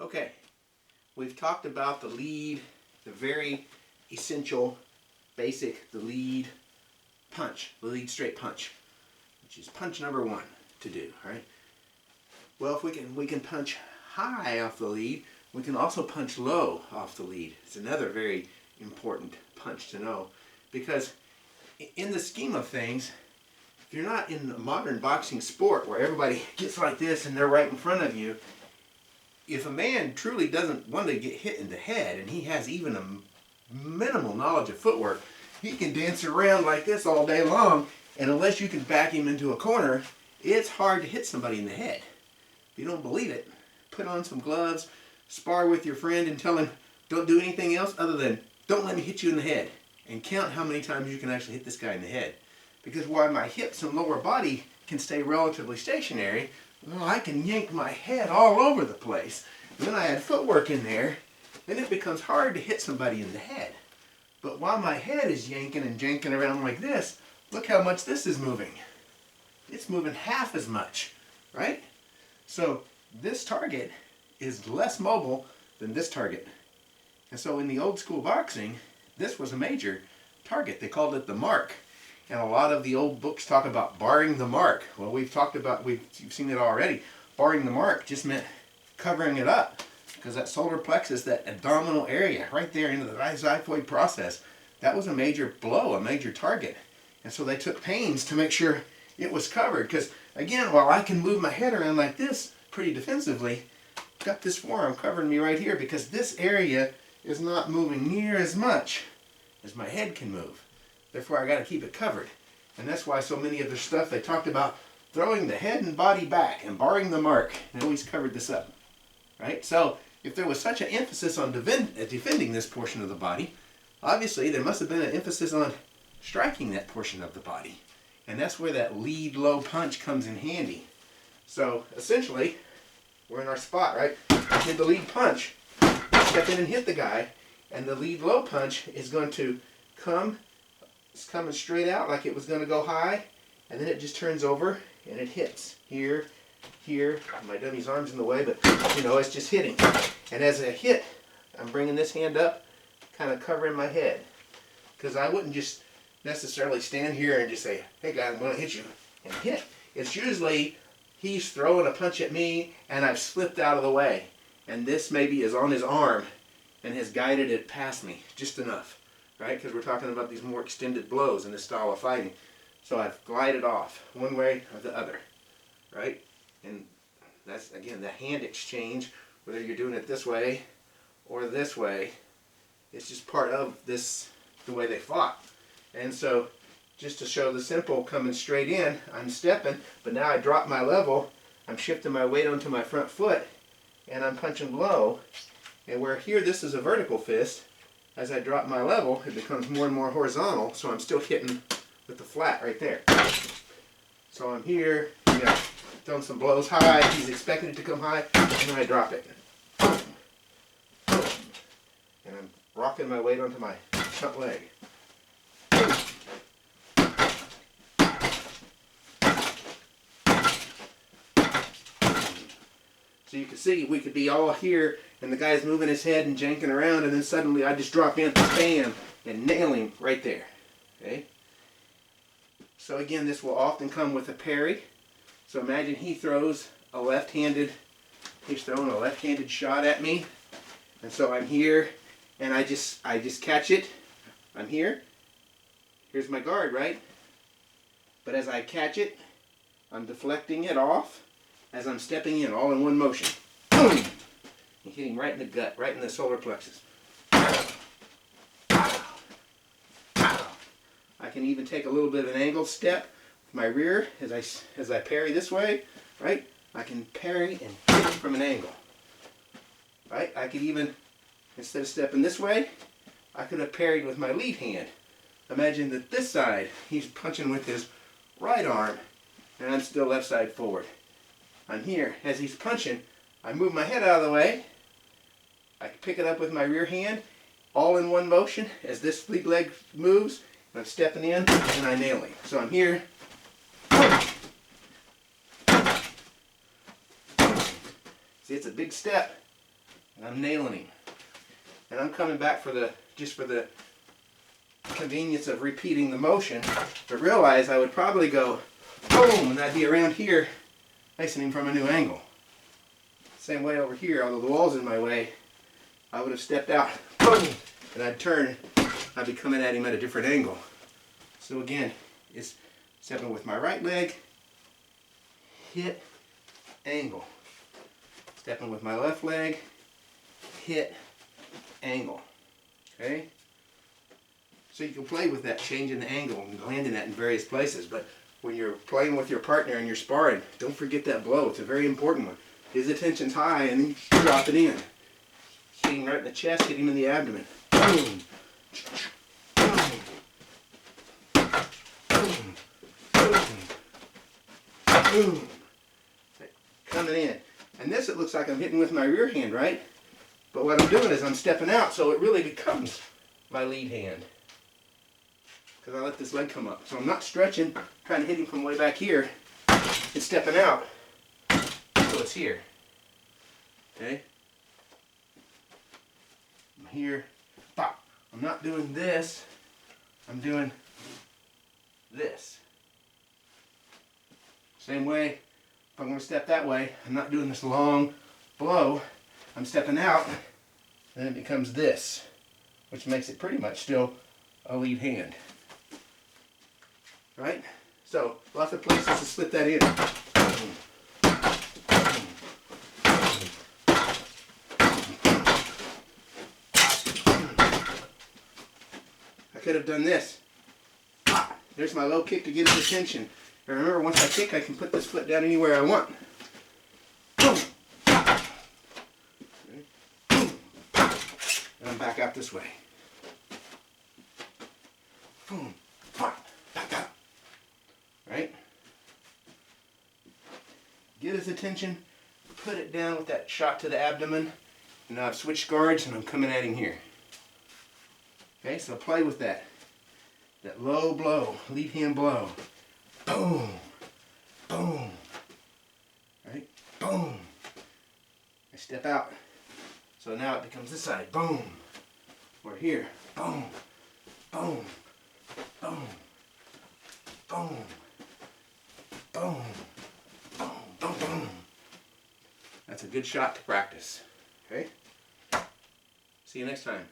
Okay, we've talked about the lead, the very essential, basic, the lead punch, the lead straight punch, which is punch number one to do, right? Well, if we can punch high off the lead, we can also punch low off the lead. It's another very important punch to know, because in the scheme of things, if you're not in a modern boxing sport where everybody gets like this and they're right in front of you, if a man truly doesn't want to get hit in the head and he has even a minimal knowledge of footwork, he can dance around like this all day long, and unless you can back him into a corner, it's hard to hit somebody in the head. If you don't believe it, put on some gloves, spar with your friend and tell him, don't do anything else other than don't let me hit you in the head, and count how many times you can actually hit this guy in the head. Because while my hips and lower body can stay relatively stationary, well, I can yank my head all over the place. When I add footwork in there, then it becomes hard to hit somebody in the head. But while my head is yanking and janking around like this, look how much this is moving. It's moving half as much, right? So this target is less mobile than this target. And so in the old school boxing, this was a major target. They called it the mark. And a lot of the old books talk about barring the mark. Well, you've seen it already. Barring the mark just meant covering it up, because that solar plexus, that abdominal area right there into the xiphoid process, that was a major blow, a major target. And so they took pains to make sure it was covered, because again, while I can move my head around like this pretty defensively, I've got this forearm covering me right here, because this area is not moving near as much as my head can move. Therefore, I got to keep it covered. And that's why so many of their stuff, they talked about throwing the head and body back and barring the mark. They always covered this up, right? So if there was such an emphasis on defending this portion of the body, obviously there must have been an emphasis on striking that portion of the body. And that's where that lead low punch comes in handy. So essentially, we're in our spot, right? I did the lead punch, step in and hit the guy, and the lead low punch is going to come. It's coming straight out like it was going to go high, and then it just turns over and it hits here, here. My dummy's arm's in the way, but you know, it's just hitting. And as I hit, I'm bringing this hand up, kind of covering my head, because I wouldn't just necessarily stand here and just say, hey guys, I'm going to hit you, and hit. It's usually he's throwing a punch at me and I've slipped out of the way, and this maybe is on his arm and has guided it past me just enough. Right? Because we're talking about these more extended blows in this style of fighting. So I've glided off one way or the other, right? And that's, again, the hand exchange, whether you're doing it this way or this way, it's just part of this, the way they fought. And so just to show the simple coming straight in, I'm stepping, but now I drop my level, I'm shifting my weight onto my front foot, and I'm punching low. And where here this is a vertical fist, as I drop my level, it becomes more and more horizontal, so I'm still hitting with the flat right there. So I'm here, throwing some blows high, he's expecting it to come high, and then I drop it. And I'm rocking my weight onto my front leg. So you can see, we could be all here, and the guy's moving his head and janking around, and then suddenly I just drop in, bam, and nail him right there. Okay? So again, this will often come with a parry. So imagine he's throwing a left-handed shot at me, and so I'm here, and I just catch it. I'm here. Here's my guard, right? But as I catch it, I'm deflecting it off as I'm stepping in, all in one motion. Boom! And hitting right in the gut, right in the solar plexus. I can even take a little bit of an angled step with my rear as I parry this way, right? I can parry and hit from an angle, right? I could even, instead of stepping this way, I could have parried with my lead hand. Imagine that this side, he's punching with his right arm, and I'm still left side forward. I'm here. As he's punching, I move my head out of the way. I can pick it up with my rear hand, all in one motion as this lead leg moves, and I'm stepping in, and I nail him. So I'm here. See, it's a big step, And I'm nailing him. And I'm coming back just for the convenience of repeating the motion, but realize I would probably go boom, and I'd be around here facing him from a new angle. Same way over here, although the wall's in my way, I would have stepped out, boom, and I'd turn, I'd be coming at him at a different angle. So again, it's stepping with my right leg, hit, angle. Stepping with my left leg, hit, angle. Okay? So you can play with that, changing the angle and landing that in various places. But when you're playing with your partner and you're sparring, don't forget that blow. It's a very important one. His attention's high and then you drop it in. Hit him right in the chest, hit him in the abdomen. Boom. Boom. Boom. Boom. Boom. Coming in. And this, it looks like I'm hitting with my rear hand, right? But what I'm doing is I'm stepping out, so it really becomes my lead hand. Because I let this leg come up. So I'm not stretching, trying to hit him from way back here. It's stepping out, so it's here. Okay? I'm here, pop. I'm not doing this, I'm doing this. Same way, if I'm going to step that way, I'm not doing this long blow. I'm stepping out, and then it becomes this, which makes it pretty much still a lead hand. Right? So, lots of places to split that in. I could have done this. There's my low kick to get his attention. And remember, once I kick, I can put this foot down anywhere I want. Boom. Boom. And I'm back out this way. Boom. Back out. Right? Get his attention, put it down with that shot to the abdomen, and now I've switched guards and I'm coming at him here. Okay, so play with that. That low blow, lead hand blow. Boom, boom, right, boom. I step out, so now it becomes this side, boom. Or here, boom, boom, boom, boom, boom, boom, boom, boom. That's a good shot to practice, okay? See you next time.